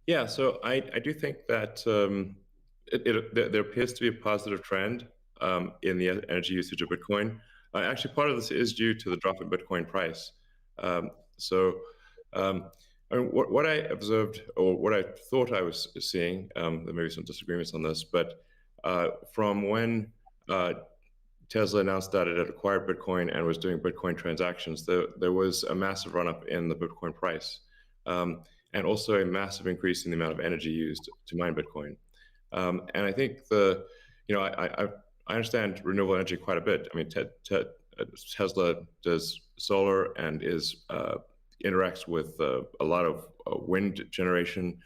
Yeah, so I do think that there appears to be a positive trend in the energy usage of Bitcoin. Actually, part of this is due to the drop in Bitcoin price. Um, so, um, I mean, what I observed, or what I thought I was seeing, there may be some disagreements on this, but from when Tesla announced that it had acquired Bitcoin and was doing Bitcoin transactions, there was a massive run up in the Bitcoin price, and also a massive increase in the amount of energy used to mine Bitcoin. And I think I understand renewable energy quite a bit. I mean, Tesla does solar and is interacts with a lot of wind generation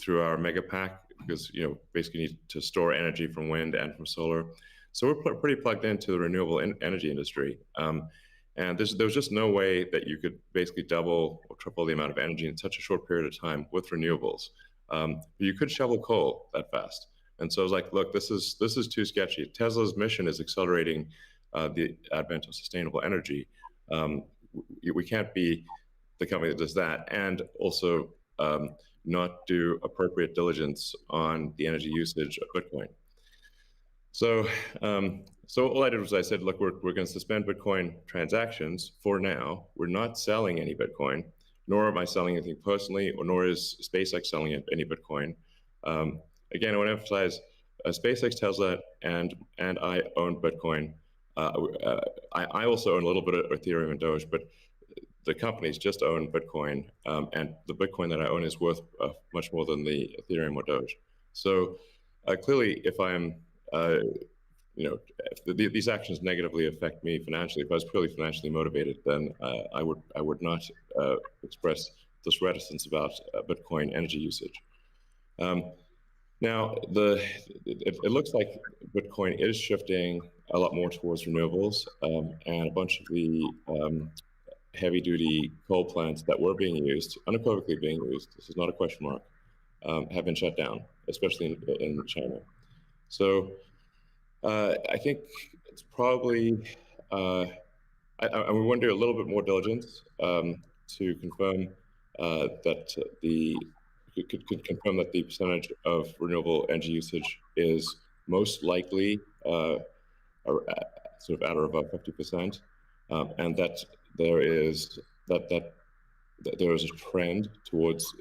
through our mega pack because basically need to store energy from wind and from solar. So we're pretty plugged into the renewable energy industry. And there was just no way that you could basically double or triple the amount of energy in such a short period of time with renewables. But you could shovel coal that fast. And so I was like, look, this is too sketchy. Tesla's mission is accelerating the advent of sustainable energy. We can't be the company that does that and also not do appropriate diligence on the energy usage of Bitcoin. So all I did was I said, look, we're going to suspend Bitcoin transactions for now. We're not selling any Bitcoin, nor am I selling anything personally, or nor is SpaceX selling any Bitcoin. Again, I want to emphasize SpaceX, Tesla, and I own Bitcoin. I also own a little bit of Ethereum and Doge, but the companies just own Bitcoin, and the Bitcoin that I own is worth much more than the Ethereum or Doge. So clearly, if I'm if these actions negatively affect me financially, if I was purely financially motivated, then I would not express this reticence about Bitcoin energy usage. Now, it looks like Bitcoin is shifting a lot more towards renewables, and a bunch of the heavy-duty coal plants that were being used, unequivocally being used, this is not a question mark, have been shut down, especially in China. So I think it's probably, I we want to do a little bit more diligence to confirm that could confirm that the percentage of renewable energy usage is most likely sort of at or above 50%, and that there is that there is a trend towards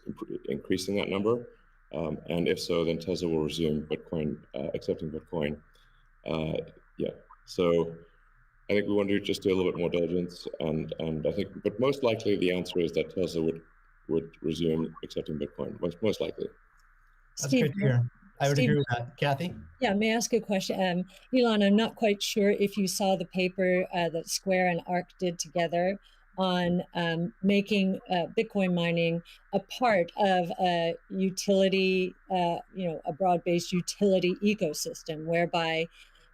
increasing that number. And if so, then Tesla will resume Bitcoin, accepting Bitcoin. Yeah. So I think we want to just do a little bit more diligence, and I think, but most likely the answer is that Tesla would resume accepting Bitcoin. Most likely. That's great Steve, to hear. I would Steve, agree with that. Kathy? yeah, may I ask a question? Elon, I'm not quite sure if you saw the paper that Square and ARK did together on making Bitcoin mining a part of a utility, a broad-based utility ecosystem, whereby,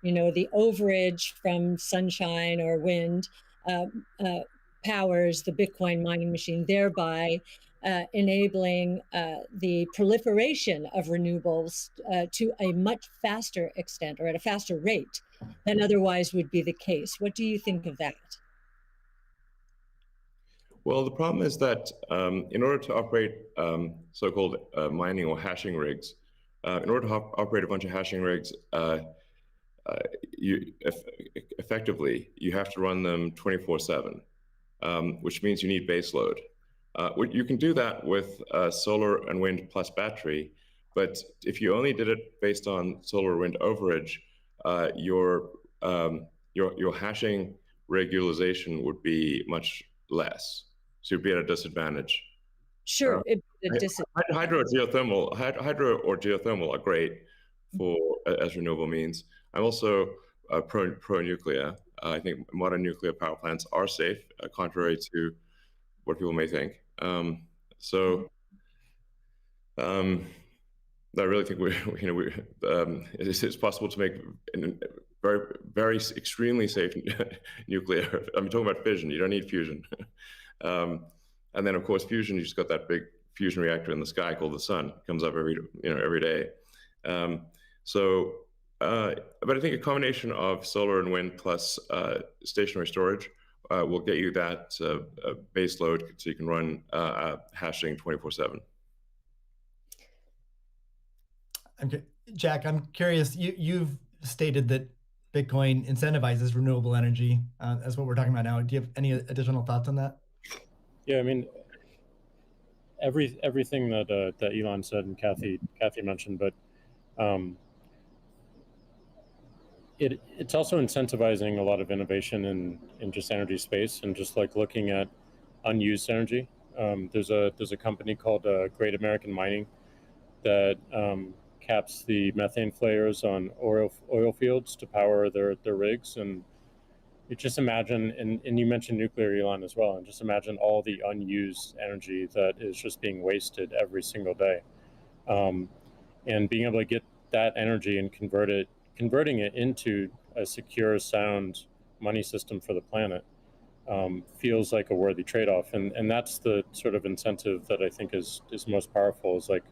the overage from sunshine or wind powers the Bitcoin mining machine, thereby enabling the proliferation of renewables to a much faster extent or at a faster rate than otherwise would be the case. What do you think of that? Well, the problem is that in order to operate so-called mining or hashing rigs, in order to operate a bunch of hashing rigs, effectively, you have to run them 24/7, which means you need base load. You can do that with solar and wind plus battery, but if you only did it based on solar or wind overage, your hashing rig utilization would be much less. So you'd be at a disadvantage. Sure, Hydro or geothermal are great for as renewable means. I'm also pro nuclear. I think modern nuclear power plants are safe, contrary to what people may think. I really think it's possible to make very, very extremely safe nuclear. I'm talking about fission. You don't need fusion. And then, of course, fusion. You just got that big fusion reactor in the sky called the sun. It comes up every day. But I think a combination of solar and wind plus stationary storage will get you that base load, so you can run hashing 24/7. Jack, I'm curious. You've stated that Bitcoin incentivizes renewable energy. That's what we're talking about now. Do you have any additional thoughts on that? Yeah, I mean, everything that Elon said and Kathy mentioned, but it's also incentivizing a lot of innovation in just energy space, and just like looking at unused energy. There's a company called Great American Mining that caps the methane flares on oil fields to power their rigs. And you just imagine, and you mentioned nuclear, Elon, as well, and just imagine all the unused energy that is just being wasted every single day. And being able to get that energy and converting it into a secure, sound money system for the planet feels like a worthy trade-off. And that's the sort of incentive that I think is most powerful, is like,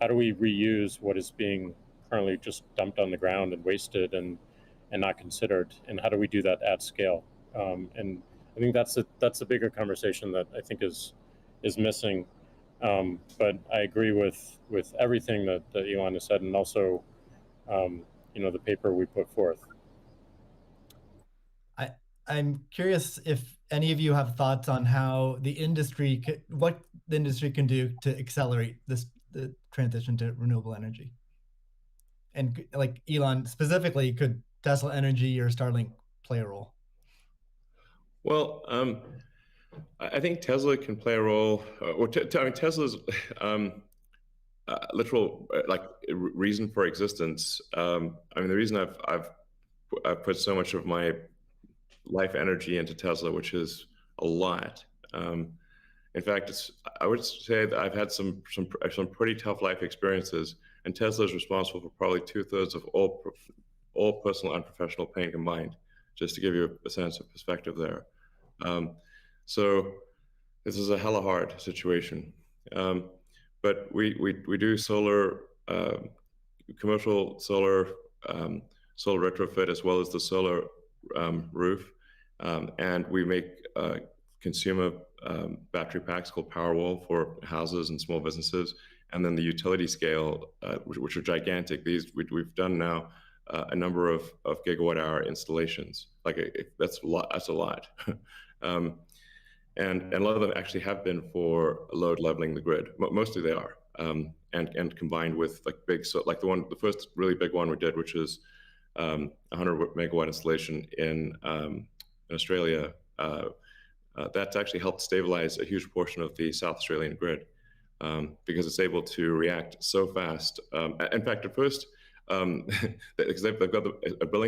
how do we reuse what is being currently just dumped on the ground and wasted and not considered, and how do we do that at scale? And I think that's a bigger conversation that I think is missing. But I agree with everything that Elon has said, and also the paper we put forth. I'm curious if any of you have thoughts on how what the industry can do to accelerate the transition to renewable energy. And like Elon specifically, could Tesla Energy or Starlink play a role? Well, I think Tesla can play a role. I mean, Tesla's literal reason for existence. I mean, the reason I've put so much of my life energy into Tesla, which is a lot. In fact, I would say that I've had some pretty tough life experiences, and Tesla is responsible for probably 2/3 of all personal and professional pain combined. Just to give you a sense of perspective there. So this is a hella hard situation. But we do solar, commercial solar, solar retrofit, as well as the solar roof. And we make consumer battery packs called Powerwall for houses and small businesses. And then the utility scale, which are gigantic. We've done now a number of gigawatt hour installations. That's a lot. That's a lot. And a lot of them actually have been for load leveling the grid. Mostly they are. And combined with the first really big one we did, which is 100 megawatt installation in Australia. That's actually helped stabilize a huge portion of the South Australian grid, because it's able to react so fast. In fact, at first, because they've got a billing